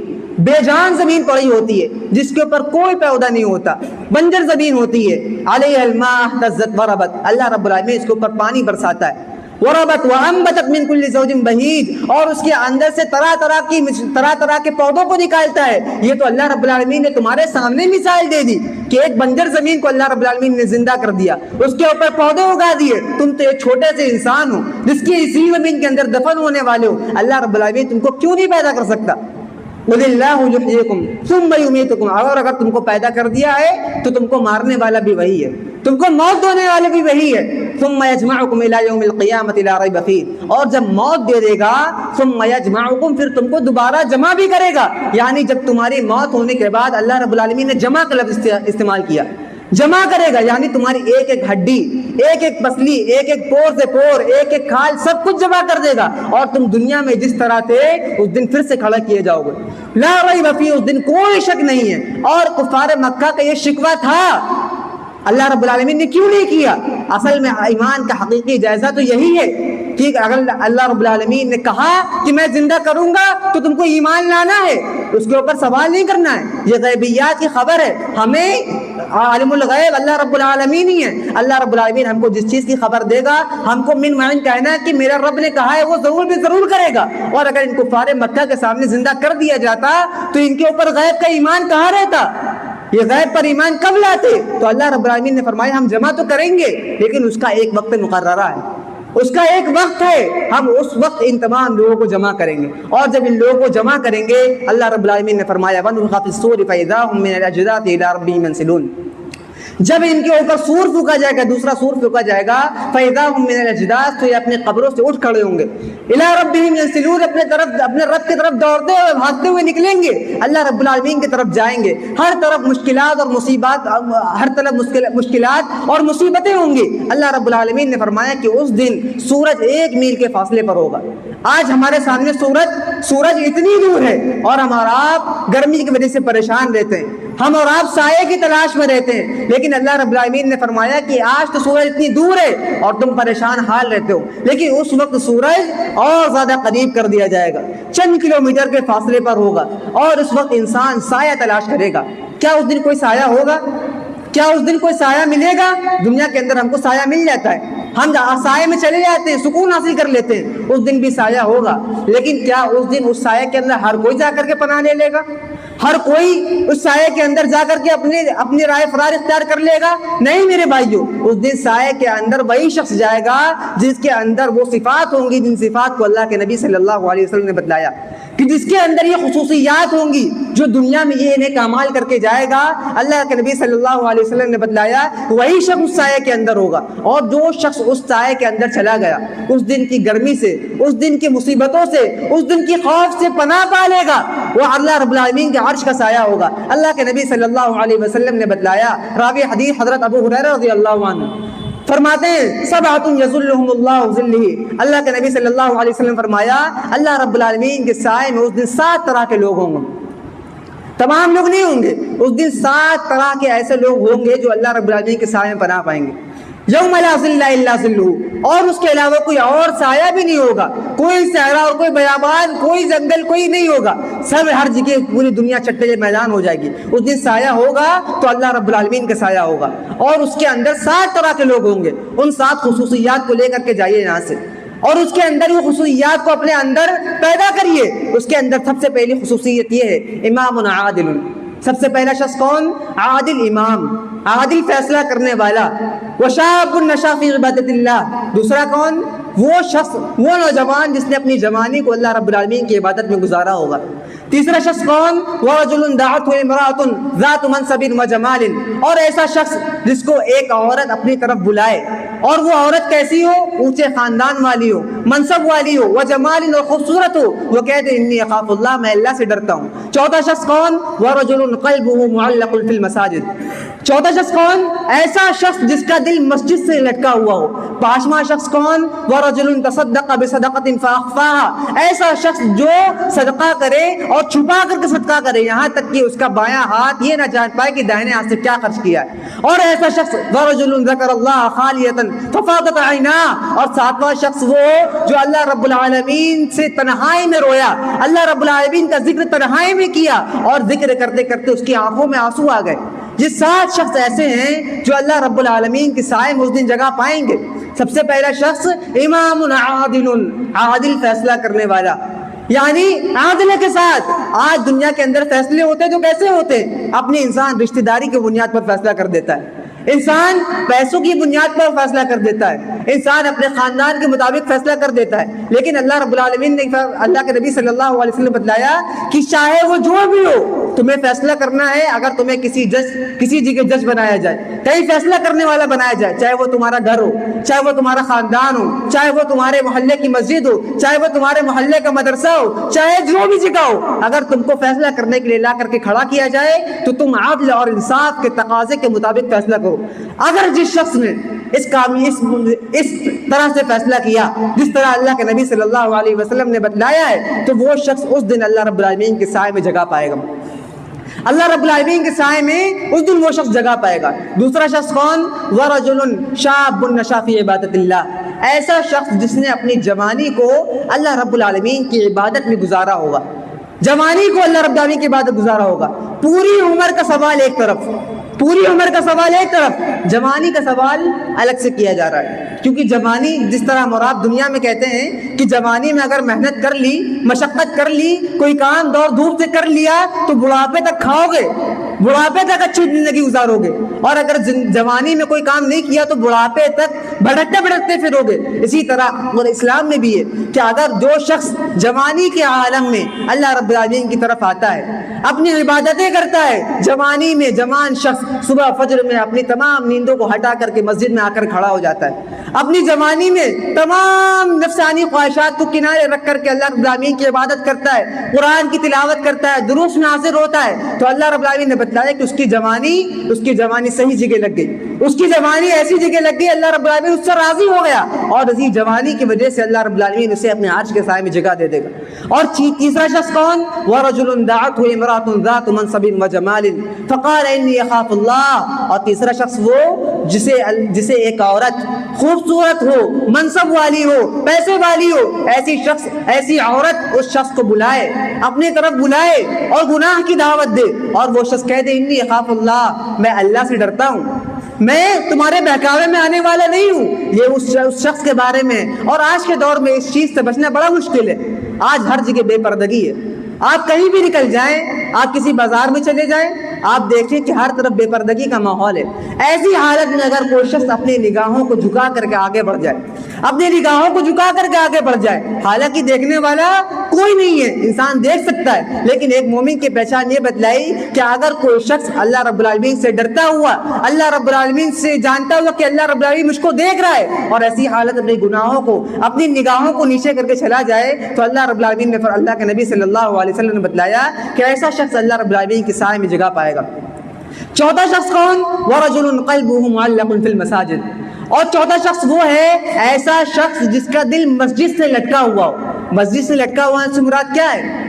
بے جان زمین پڑی ہوتی ہے جس کے اوپر کوئی پودا نہیں ہوتا، بنجر زمین ہوتی ہے۔ عَلَيْهَا الْمَاءَ اهْتَزَّتْ وَرَبَتْ، اللہ رب العالمین اس کے اوپر پانی برساتا ہے۔ وربت وانبتت من كل زوج بهيج، اور اس کے اندر سے طرح طرح کے پودوں کو نکالتا ہے۔ یہ تو اللہ رب العالمین نے تمہارے سامنے مثال دے دی کہ ایک بنجر زمین کو اللہ رب العالمین نے زندہ کر دیا، اس کے اوپر پودے اگا دیے، تم تو ایک چھوٹے سے انسان ہو جس کی اسی زمین کے اندر دفن ہونے والے ہو، اللہ رب العالمین تم کو کیوں نہیں پیدا کر سکتا؟ قل اللہ یحییکم ثم یمیتکم، اور اگر تم کو پیدا کر دیا ہے تو تم کو مارنے والا بھی وہی ہے، تم کو موت دینے والے بھی وہی ہے۔ ثم یجمعکم الی یوم القیامۃ لا ریب فیہ، اور جب موت دے دے گا ثم یجمعکم، پھر تم کو دوبارہ جمع بھی کرے گا، یعنی جب تمہاری موت ہونے کے بعد اللہ رب العالمین نے جمع کا لفظ استعمال کیا، جمع کرے گا، یعنی تمہاری ایک ایک ہڈی، ایک ایک پسلی، ایک ایک پور سے پور، ایک ایک کھال، سب کچھ جمع کر دے گا، اور تم دنیا میں جس طرح تھے اس دن پھر سے کھڑا کیے جاؤ گے۔ لا ریب فیہ، اس دن کوئی شک نہیں ہے۔ اور کفار مکہ کا یہ شکوہ تھا، اللہ رب العالمین نے کیوں نہیں کیا؟ اصل میں ایمان کا حقیقی جائزہ تو یہی ہے کہ اگر اللہ رب العالمین نے کہا کہ میں زندہ کروں گا تو تم کو ایمان لانا ہے، اس کے اوپر سوال نہیں کرنا ہے، یہ غیبیات کی خبر ہے، ہمیں عالم الغیب اللہ رب العالمین ہی ہے۔ اللہ رب العالمین ہم کو جس چیز کی خبر دے گا ہم کو من معین کہنا ہے کہ میرا رب نے کہا ہے وہ ضرور بھی ضرور کرے گا۔ اور اگر ان کفار مکہ کے سامنے زندہ کر دیا جاتا تو ان کے اوپر غیب کا ایمان کہاں رہتا؟ یہ غیب پر ایمان کب لاتے؟ تو اللہ رب العالمین نے فرمایا ہم جمع تو کریں گے لیکن اس کا ایک وقت مقررہ ہے، اس کا ایک وقت ہے، ہم اس وقت ان تمام لوگوں کو جمع کریں گے۔ اور جب ان لوگوں کو جمع کریں گے اللہ رب العالمین نے فرمایا وَنُفِخَ فِي الصُّورِ فَإِذَا هُم مِّنَ الْأَجْدَاثِ إِلَىٰ رَبِّهِمْ يَنسِلُونَ، جب ان کے اوپر سور پھونکا جائے گا، دوسرا سور پھونکا جائے گا، فَإِذَا هُمْ مِنَ الْأَجْدَاثِ، تو یہ اپنے قبروں سے اٹھ کھڑے ہوں گے، إِلَىٰ رَبِّهِمْ يَنسِلُونَ، اپنے رب کی طرف دوڑتے ہوئے بھاگتے ہوئے نکلیں گے، اللہ رب العالمین کی طرف جائیں گے۔ ہر طرف مشکلات اور مصیبات، ہر طرف مشکلات اور مصیبتیں ہوں گی۔ اللہ رب العالمین نے فرمایا کہ اس دن سورج 1 میل کے فاصلے پر ہوگا۔ آج ہمارے سامنے سورج اتنی دور ہے اور ہم اور آپ گرمی کی وجہ سے پریشان رہتے ہیں، ہم اور آپ سائے کی تلاش میں رہتے ہیں، لیکن اللہ رب العالمین نے فرمایا کہ آج تو سورج اتنی دور ہے اور تم پریشان حال رہتے ہو، لیکن اس وقت سورج اور زیادہ قریب کر دیا جائے گا، چند کلومیٹر کے فاصلے پر ہوگا، اور اس وقت انسان سایہ تلاش کرے گا۔ کیا اس دن کوئی سایہ ہوگا؟ کیا اس دن کوئی سایہ ملے گا؟ دنیا کے اندر ہم کو سایہ مل جاتا ہے، ہم سایہ میں چلے جاتے ہیں، سکون حاصل کر لیتے ہیں، اس دن بھی سایہ ہوگا، لیکن کیا اس دن اس سایہ کے اندر ہر کوئی جا کر کے پناہ لے لے گا؟ ہر کوئی اس سائے کے اندر جا کر کے اپنی رائے فرار اختیار کر لے گا؟ نہیں میرے بھائیوں، اس دن سائے کے اندر وہی شخص جائے گا جس کے اندر وہ صفات ہوں گی، جن صفات کو اللہ کے نبی صلی اللہ علیہ وسلم نے بتلایا، کہ جس کے اندر یہ خصوصیات ہوں گی جو دنیا میں یہ نیک اعمال کر کے جائے گا، اللہ کے نبی صلی اللہ علیہ وسلم نے بتلایا، وہی شخص اس سائے کے اندر ہوگا۔ اور جو شخص اس سائے کے اندر چلا گیا، اس دن کی گرمی سے، اس دن کی مصیبتوں سے، اس دن کی خوف سے پناہ پا لے گا، وہ اللہ رب العالمین کے عرش کا سایہ ہوگا۔ اللہ کے نبی صلی اللہ علیہ وسلم نے بتلایا، راوی حدیث حضرت ابو ہریرہ رضی اللہ عنہ فرماتے ہیں، سبعۃ یظلھم اللہ بظلہ، اللہ کے نبی صلی اللہ علیہ وسلم فرمایا، اللہ رب العالمین کے سائے میں اس دن 7 طرح کے لوگ ہوں گے، تمام لوگ نہیں ہوں گے، اس دن 7 طرح کے ایسے لوگ ہوں گے جو اللہ رب العالمین کے سائے میں پناہ پائیں گے۔ یوم لا ظل الا ظلہ، اور اس کے علاوہ کوئی اور سایہ بھی نہیں ہوگا، کوئی صحرا اور کوئی بیابان، کوئی جنگل، کوئی نہیں ہوگا، سب ہر جگہ پوری دنیا چٹے میدان ہو جائے گی۔ اس دن سایہ ہوگا تو اللہ رب العالمین کا سایہ ہوگا، اور اس کے اندر 7 طرح کے لوگ ہوں گے۔ ان 7 خصوصیات کو لے کر کے جائیے یہاں سے، اور اس کے اندر وہ خصوصیات کو اپنے اندر پیدا کریے۔ اس کے اندر سب سے پہلی خصوصیت یہ ہے، امام عادل۔ سب سے پہلا شخص کون؟ عادل امام، عادل فیصلہ کرنے والا۔ وشاب نشا فی عبادت اللہ، دوسرا کون؟ وہ شخص، وہ نوجوان جس نے اپنی جوانی کو اللہ رب العالمین کی عبادت میں گزارا ہوگا۔ تیسرا شخص کون؟ ورجل دعته امرأة ذات منصب وجمال، اور ایسا شخص جس کو ایک عورت اپنی طرف بلائے، اور وہ عورت کیسی ہو؟ اونچے خاندان والی ہو، منصب والی ہو، وجمال، اور خوبصورت ہو، وہ کہتے انی اخاف اللہ، میں اللہ سے ڈرتا ہوں۔ چوتھا شخص کون؟ ورجل قلبه معلق فی المساجد، چوتھا شخص کون؟ ایسا شخص جس کا دل مسجد سے لٹکا ہوا ہو۔ پانچواں شخص کون؟ ورجل تصدق بصدقۃ فاخفاها، ایسا شخص جو صدقہ کرے اور چھپا کر کے صدقہ کرے، یہاں تک کہ اس کا بایاں ہاتھ یہ نہ جان پائے کہ داہنے ہاتھ سے کیا خرچ کیا ہے۔ اور ایسا شخص ورجل ذکر اللہ خالیۃ ففاضت عیناہ، اور 7واں شخص وہ جو اللہ رب العالمین سے تنہائی میں رویا، اللہ رب العالمین کا ذکر تنہائی میں کیا، اور ذکر کرتے کرتے اس کی آنکھوں میں آنسو آ گئے۔ یہ 7 شخص ایسے ہیں جو اللہ رب العالمین کے سائے میں اس دن جگہ پائیں گے۔ سب سے پہلا شخص امام عادل، عادل فیصلہ کرنے والا، یعنی عادل کے ساتھ آج دنیا کے اندر فیصلے ہوتے تو کیسے ہوتے؟ اپنی انسان رشتہ داری کی بنیاد پر فیصلہ کر دیتا ہے، انسان پیسوں کی بنیاد پر فیصلہ کر دیتا ہے، انسان اپنے خاندان کے مطابق فیصلہ کر دیتا ہے، لیکن اللہ رب العالمین نے، اللہ کے نبی صلی اللہ علیہ وسلم نے بتلایا کہ چاہے وہ جو بھی ہو، تمہیں فیصلہ کرنا ہے، اگر تمہیں کسی جگہ جج بنایا جائے، کہیں فیصلہ کرنے والا بنایا جائے، چاہے وہ تمہارا گھر ہو، چاہے وہ تمہارا خاندان ہو، چاہے وہ تمہارے محلے کی مسجد ہو، چاہے وہ تمہارے محلے کا مدرسہ ہو، چاہے جو بھی جگہ ہو، اگر تم کو فیصلہ کرنے کے لیے لا کر کے کھڑا کیا جائے تو تم عدل اور انصاف کے تقاضے کے مطابق فیصلہ کرو۔ اگر جس شخص نے اس طرح سے فیصلہ کیا جس طرح اللہ کے نبی صلی اللہ علیہ وسلم نے بتلایا ہے، تو وہ شخص اس دن اللہ رب العالمین کے سائے میں جگہ پائے گا، اللہ رب العالمین کے سائے میں اس دن وہ شخص جگہ پائے گا۔ دوسرا شخص کون؟ ورجل شاب نشا فی عبادت اللہ، ایسا شخص جس نے اپنی جوانی کو اللہ رب العالمین کی عبادت میں گزارا ہوگا، جوانی کو اللہ رب العالمین کی عبادت گزارا ہوگا۔ پوری عمر کا سوال ایک طرف، پوری عمر کا سوال ایک طرف، جوانی کا سوال الگ سے کیا جا رہا ہے، کیونکہ جوانی جس طرح ہم اور آپ دنیا میں کہتے ہیں کہ جوانی میں اگر محنت کر لی, مشقت کر لی, کوئی کام دوڑ دھوپ سے کر لیا تو بڑھاپے تک کھاؤ گے, بڑھاپے تک اچھی زندگی گزارو گے. اور اگر جوانی میں کوئی کام نہیں کیا تو بڑھاپے تک بھٹکتے بھٹکتے پھرو گے. اسی طرح اور اسلام میں بھی ہے کہ اگر جو شخص جوانی کے عالم میں اللہ رب العالمین کی طرف آتا ہے, اپنی عبادتیں کرتا ہے, جوانی میں جوان شخص صبح فجر میں اپنی تمام نیندوں کو ہٹا کر کے مسجد میں آ کر کھڑا ہو جاتا ہے, اپنی جوانی میں تمام نفسانی خواہشات کو کنارے رکھ کر کے اللہ رب العالمین کی عبادت کرتا ہے, قرآن کی تلاوت کرتا ہے, دروس میں حاضر ہوتا ہے, تو اللہ رب العالمین نے بتلایا کہ اس کی جوانی صحیح جگہ لگ گئی, اس کی جوانی ایسی جگہ لگ گئی, اللہ رب العالمین اس سے راضی ہو گیا, اور اسی جوانی کی وجہ سے اللہ رب العالمین اسے اپنے عرش کے سائے میں جگہ دے دے گا. اور تیسرا شخص کون؟ وَرَجُلٌ دَعَتْهُ امْرَأَةٌ ذَاتُ مَنْصَبٍ وَجَمَالٍ فَقَالَ إِنِّي أَخَافُ اللَّهَ. اور تیسرا شخص وہ جسے ایک عورت خوبصورت ہو, منصب والی ہو, پیسے والی ہو, ایسی عورت اس شخص کو بلائے, اپنی طرف بلائے اور گناہ کی دعوت دے, اور وہ شخص کہہ دے انی اخاف اللہ, میں اللہ سے ڈرتا ہوں, میں تمہارے بہکاوے میں آنے والا نہیں ہوں. یہ اس شخص کے بارے میں. اور آج کے دور میں اس چیز سے بچنا بڑا مشکل ہے. آج ہر جگہ بے پردگی ہے. آپ کہیں بھی نکل جائیں, آپ کسی بازار میں چلے جائیں, آپ دیکھیں کہ ہر طرف بے پردگی کا ماحول ہے. ایسی حالت میں اگر کوئی شخص اپنی نگاہوں کو جھکا کر کے آگے بڑھ جائے, اپنی نگاہوں کو جھکا کر کے آگے بڑھ جائے, حالانکہ دیکھنے والا کوئی نہیں ہے, انسان دیکھ سکتا ہے, لیکن ایک مومن کی پہچان یہ بتلائی کہ اگر کوئی شخص اللہ رب العالمین سے ڈرتا ہوا, اللہ رب العالمین سے جانتا ہوا کہ اللہ رب العالمین مجھ کو دیکھ رہا ہے, اور ایسی حالت اپنے گناہوں کو, اپنی نگاہوں کو نیچے کر کے چلا جائے, تو اللہ رب العالمین نے, اللہ کے نبی صلی اللہ علیہ وسلم نے بتلایا کہ ایسا شخص اللہ رب العالمین کی سائے میں جگہ پائے گا. چوتھا شخص کون؟ وَرَجُلٌ قَلْبُهُ مُعَلَّقٌ فِي الْمَسَاجِدِ. اور چوتھا شخص وہ ہے ایسا شخص جس کا دل مسجد سے لٹکا ہوا ہو. مسجد سے لٹکا ہوا سے مراد کیا ہے؟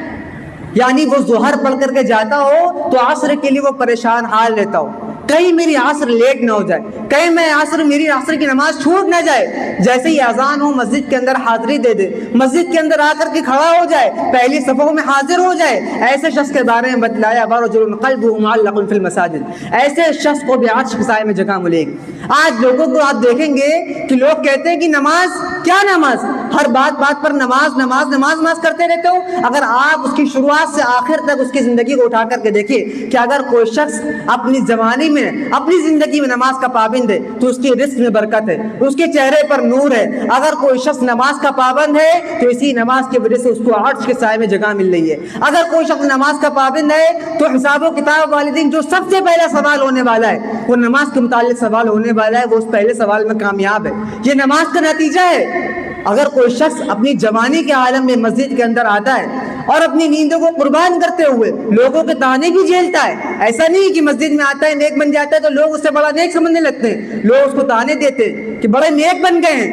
یعنی وہ ظہر پڑھ کر کے جاتا ہو تو عصر کے لیے وہ پریشان حال رہتا ہو, کہیں میری عصر لیٹ نہ ہو جائے, کہیں میری عصر کی نماز چھوٹ نہ جائے. جیسے ہی اذان ہو مسجد کے اندر حاضری دے دے, مسجد کے اندر آ کر کے کھڑا ہو جائے, پہلی صفوں میں حاضر ہو جائے. ایسے شخص کے بارے میں بتلایا وَرَجُلٌ قَلْبُهُ مُعَلَّقٌ فِي الْمَسَاجِدِ. ایسے شخص کو بھی عرش کے سائے میں جگہ ملے گی. آج لوگوں کو آپ دیکھیں گے کہ لوگ کہتے ہیں کہ نماز, کیا نماز, ہر بات پر نماز کرتے رہتے ہو. اگر آپ اس کی شروعات سے آخر تک اس کی زندگی کو اٹھا کر کے دیکھیں کہ اگر کوئی شخص اپنی جوانی میں, اپنی زندگی میں نماز کا پابند ہے تو اس کی رزق میں برکت ہے, اس کے چہرے پر نور ہے. اگر کوئی شخص نماز کا پابند ہے تو اسی نماز کی وجہ سے اس کو عرش کے سائے میں جگہ مل رہی ہے. اگر کوئی شخص نماز کا پابند ہے تو حساب و کتاب والے دن جو سب سے پہلا سوال ہونے والا ہے وہ نماز کے متعلق سوال ہونے والا ہے, وہ اس پہلے سوال میں کامیاب ہے. یہ نماز کا نتیجہ ہے. اگر کوئی شخص اپنی جوانی کے عالم میں مسجد کے اندر آتا ہے اور اپنی نیندوں کو قربان کرتے ہوئے لوگوں کے طعنے بھی جھیلتا ہے, ایسا نہیں کہ مسجد میں آتا ہے نیک بن جاتا ہے تو لوگ اس سے بڑا نیک سمجھنے لگتے ہیں, لوگ اس کو طعنے دیتے ہیں کہ بڑے نیک بن گئے ہیں,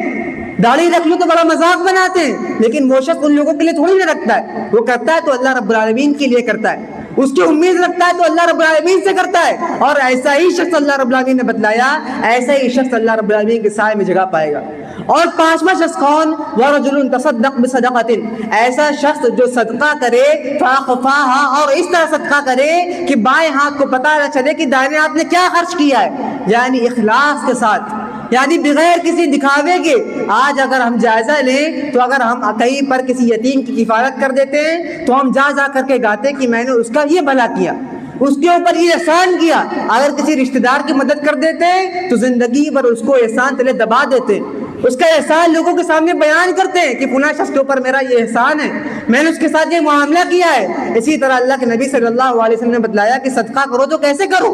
داڑھی رکھ لو تو بڑا مذاق بناتے ہیں. لیکن وہ شخص ان لوگوں کے لیے تھوڑی نہ رکھتا ہے, وہ کرتا ہے تو اللہ رب العالمین کے لیے کرتا ہے, اس کی امید رکھتا ہے تو اللہ رب العالمین سے کرتا ہے. اور ایسا ہی شخص اللہ رب العالمین نے بتلایا, ایسا ہی شخص اللہ رب العالمین کے سائے میں جگہ پائے گا. اور پانچواں شخص کون؟ وَرَجُلٌ تَصَدَّقَ بِصَدَقَةٍ. ایسا شخص جو صدقہ کرے فَأَخْفَاهَا, اور اس طرح صدقہ کرے کہ بائیں ہاتھ کو پتہ نہ چلے کہ دائیں ہاتھ نے کیا خرچ کیا ہے, یعنی اخلاص کے ساتھ, یعنی بغیر کسی دکھاوے کے. آج اگر ہم جائزہ لیں تو اگر ہم کہیں پر کسی یتیم کی کفالت کر دیتے ہیں تو ہم جا کر کے گاتے کہ میں نے اس کا یہ بھلا کیا, اس کے اوپر یہ احسان کیا. اگر کسی رشتہ دار کی مدد کر دیتے ہیں تو زندگی بھر اس کو احسان تلے دبا دیتے, اس کا احسان لوگوں کے سامنے بیان کرتے ہیں کہ فلاں شخص کے اوپر میرا یہ احسان ہے, میں نے اس کے ساتھ یہ معاملہ کیا ہے. اسی طرح اللہ کے نبی صلی اللہ علیہ وسلم نے بتلایا کہ صدقہ کرو تو کیسے کرو,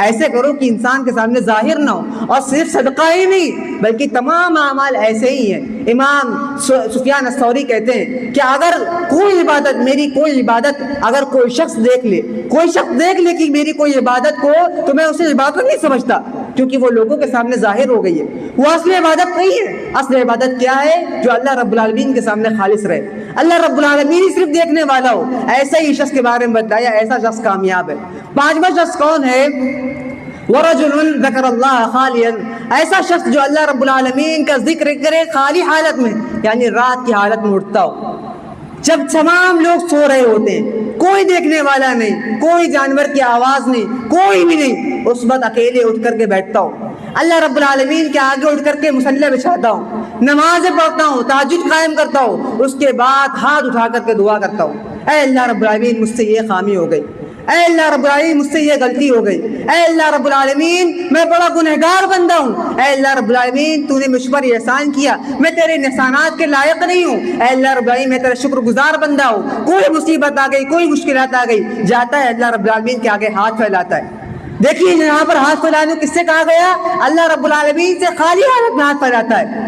ایسے کرو کہ انسان کے سامنے ظاہر نہ ہو, اور صرف صدقہ ہی نہیں بلکہ تمام اعمال ایسے ہی ہیں. امام سفیان الثوری کہتے ہیں کہ اگر کوئی عبادت, میری کوئی عبادت اگر کوئی شخص دیکھ لے کہ میری کوئی عبادت کو, تو میں اسے عبادت نہیں سمجھتا, کیونکہ وہ لوگوں کے سامنے ظاہر ہو گئی ہے, وہ اصل عبادت نہیں ہے. اصل عبادت کیا ہے؟ جو اللہ رب العالمین کے سامنے خالص رہے, اللہ رب العالمین ہی صرف دیکھنے والا ہو. ایسا ہی شخص کے بارے میں بتایا, ایسا شخص کامیاب ہے. پانچواں شخص کون ہے؟ وَرَجُلٌ ذَكَرَ اللَّهَ خَالِيًا. ایسا شخص جو اللہ رب العالمین کا ذکر کرے خالی حالت میں, یعنی رات کی حالت میں اٹھتا ہو جب تمام لوگ سو رہے ہوتے ہیں, کوئی دیکھنے والا نہیں, کوئی جانور کی آواز نہیں, کوئی بھی نہیں, اس وقت اکیلے اٹھ کر کے بیٹھتا ہو. اللہ رب العالمین کے آگے اٹھ کر کے مصلی بچھاتا ہوں، نمازیں پڑھتا ہوں، تہجد قائم کرتا ہوں، اس کے بعد ہاتھ اٹھا کر کے دعا کرتا ہوں، اے اللہ رب العالمین مجھ سے یہ خامی ہو گئی، اے اللہ رب العالمین مجھ سے یہ غلطی ہو گئی، اے اللہ رب العالمین میں بڑا گنہگار بندہ ہوں، اے اللہ رب العالمین تو نے مجھ پر احسان کیا، میں تیرے احسانات کے لائق نہیں ہوں، اے اللہ رب العالمین میں تیرا شکر گزار بندہ ہوں، کوئی مصیبت آ گئی، کوئی مشکلات آ گئی، جاتا ہے اللہ رب العالمین کے آگے ہاتھ پھیلاتا ہے۔ دیکھیے یہاں پر ہاتھ پھیلانے کو کس سے کہا گیا؟ اللہ رب العالمین سے خالی حالت میں ہاتھ پھیلاتا ہے،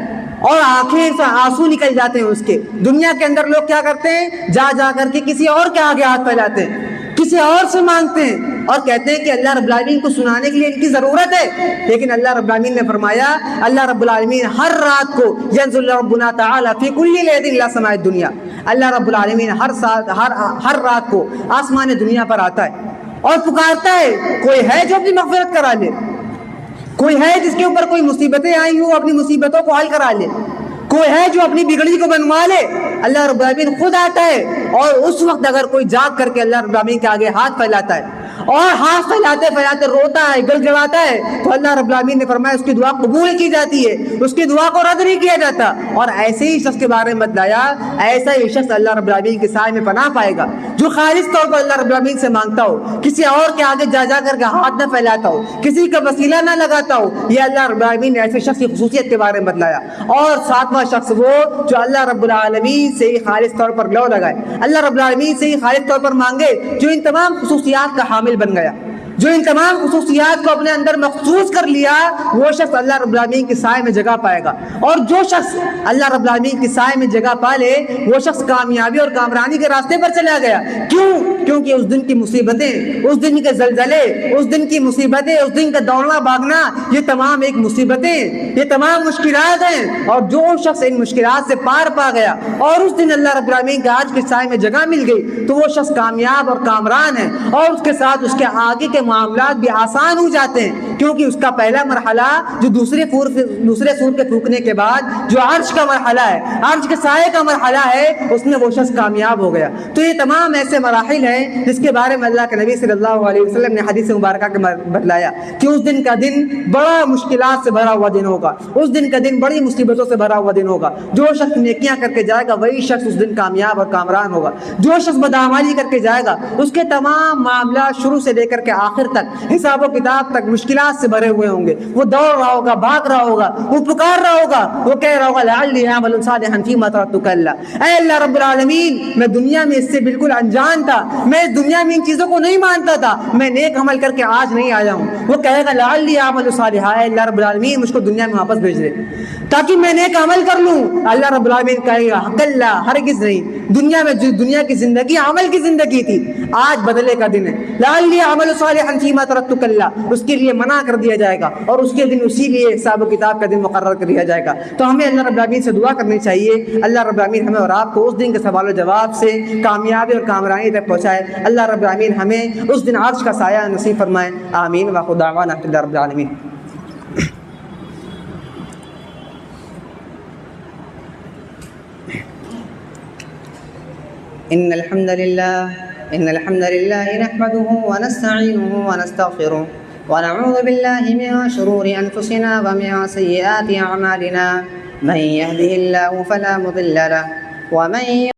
اور آنکھیں سے آنسو نکل جاتے ہیں اس کے۔ دنیا کے اندر لوگ کیا کرتے ہیں؟ جا جا کر کے کسی اور کے آگے ہاتھ پھیلاتے ہیں، کسی اور سے مانگتے ہیں اور کہتے ہیں کہ اللہ رب العالمین کو سنانے کے لیے ان کی ضرورت ہے، لیکن اللہ رب العالمین نے فرمایا اللہ رب العالمین ہر رات کو ينزل ربنا تعالی فی کل لیل الی سماء الدنیا، اللہ رب العالمین ہر رات کو آسمان دنیا پر آتا ہے اور پکارتا ہے کوئی ہے جو اپنی مغفرت کرا لے، کوئی ہے جس کے اوپر کوئی مصیبتیں آئی ہوں اپنی مصیبتوں کو حل کرا لے، کوئی ہے جو اپنی بگڑی کو بنوا لے۔ اللہ رب العالمین خود آتا ہے اور اس وقت اگر کوئی جاگ کر کے اللہ رب العالمین کے آگے ہاتھ پھیلاتا ہے اور ہاتھ پھیلاتے پھیلاتے روتا ہے، گڑ گڑاتا ہے، تو اللہ رب العالمین نے فرمایا اس کی دعا قبول کی جاتی ہے، اس کی دعا کو رد نہیں کیا جاتا۔ اور ایسے ہی شخص کے بارے میں بتلایا ایسا ہی شخص اللہ رب العالمین کے سائے میں پناہ پائے گا جو خالص طور پر اللہ رب العالمین سے مانگتا ہو، کسی اور کے آگے جا جا کر کے ہاتھ نہ پھیلاتا ہو، کسی کا وسیلہ نہ لگاتا ہو۔ یہ اللہ رب العالمین نے ایسے شخص کی خصوصیت کے بارے میں بتلایا۔ اور ساتواں شخص وہ جو اللہ رب العالمین سے ہی خالص طور پر لو لگائے، اللہ رب العالمین سے ہی خالص طور پر مانگے، جو ان تمام خصوصیات کا حامل بن گیا، جو ان تمام خصوصیات کو اپنے اندر مخصوص کر لیا، وہ شخص اللہ رب العالمین کے سائے میں جگہ پائے گا۔ اور جو شخص اللہ رب العالمین کے سائے میں جگہ پا لے وہ شخص کامیابی اور کامرانی کے راستے پر چلا گیا۔ کیوں؟ کیونکہ اس دن کی مصیبتیں، اس دن کے زلزلے، اس دن کی مصیبتیں، اس دن کا دوڑنا بھاگنا، یہ تمام ایک مصیبتیں، یہ تمام مشکلات ہیں، اور جو شخص ان مشکلات سے پار پا گیا اور اس دن اللہ رب العالمین کے آج کے سائے میں جگہ مل گئی، تو وہ شخص کامیاب اور کامران ہے، اور اس کے ساتھ اس کے آگے کے معاملات بھی آسان ہو جاتے ہیں، کیونکہ اس کا پہلا مرحلہ جو دوسرے سور کے پھونکنے کے بعد جو عرش کا مرحلہ ہے، عرش کے سائے کا مرحلہ ہے، اس میں وہ شخص کامیاب ہو گیا۔ تو یہ تمام ایسے مراحل ہیں جس کے بارے میں اللہ کے نبی صلی اللہ علیہ وسلم نے حدیث مبارکہ کے بتلایا کہ اس دن کا دن بڑا مشکلات سے بھرا ہوا دن ہوگا، اس دن کا دن بڑی مصیبتوں سے بھرا ہوا دن ہوگا۔ جو شخص نیکیاں کر کے جائے گا وہی شخص اس دن کامیاب اور کامران ہوگا، جو شخص بدعمالی کر کے جائے گا اس کے تمام معاملات شروع سے لے کر کے آخر تک، حساب و کتاب تک مشکلات سے بھرے ہوئے ہوں گے۔ وہ دوڑ رہا ہوگا، بھاگ رہا ہوگا، وہ پکار رہا ہوگا، وہ کہہ رہا ہوگا لعلی اعمل صالحا فیما ترکت کلا، اے اللہ رب العالمین میں دنیا میں اس سے بالکل انجان تھا، میں اس دنیا میں ان چیزوں کو نہیں مانتا تھا، میں نیک عمل کر کے آج نہیں آیا ہوں۔ وہ کہے گا لعلی اعمل صالحا، اے اللہ رب العالمین مجھ کو دنیا میں واپس بھیج دے تاکہ میں نیک عمل کر لوں۔ اللہ رب العالمین کہے گا کلا، ہرگز نہیں، دنیا میں جو دنیا کی زندگی عمل کی زندگی تھی، آج بدلے کا دن ہے، لعلی اعمل صالحا فیما ترکت کلا، اس کے لیے منع کر دیا جائے گا اور اس کے دن اسی لیے حساب و کتاب کا دن مقرر کر دیا جائے گا۔ تو ہمیں اللہ رب العالمین سے دعا کرنی چاہیے اللہ رب العالمین ہمیں اور آپ کو اس دن کے سوال و جواب سے کامیابی اور کامرانی تک پہنچائے۔ اللہ رب العالمین ہمیں اس دن عرش کا سایہ نصیب فرمائے، آمین۔ وآخر دعوانا الحمد للہ رب العالمین۔ ان الحمد للہ نحمده ونستعینه ونستغفره ونعوذ باللہ من شرور انفسنا ومن سیئات اعمالنا من يهده الله فلا مضل له ومن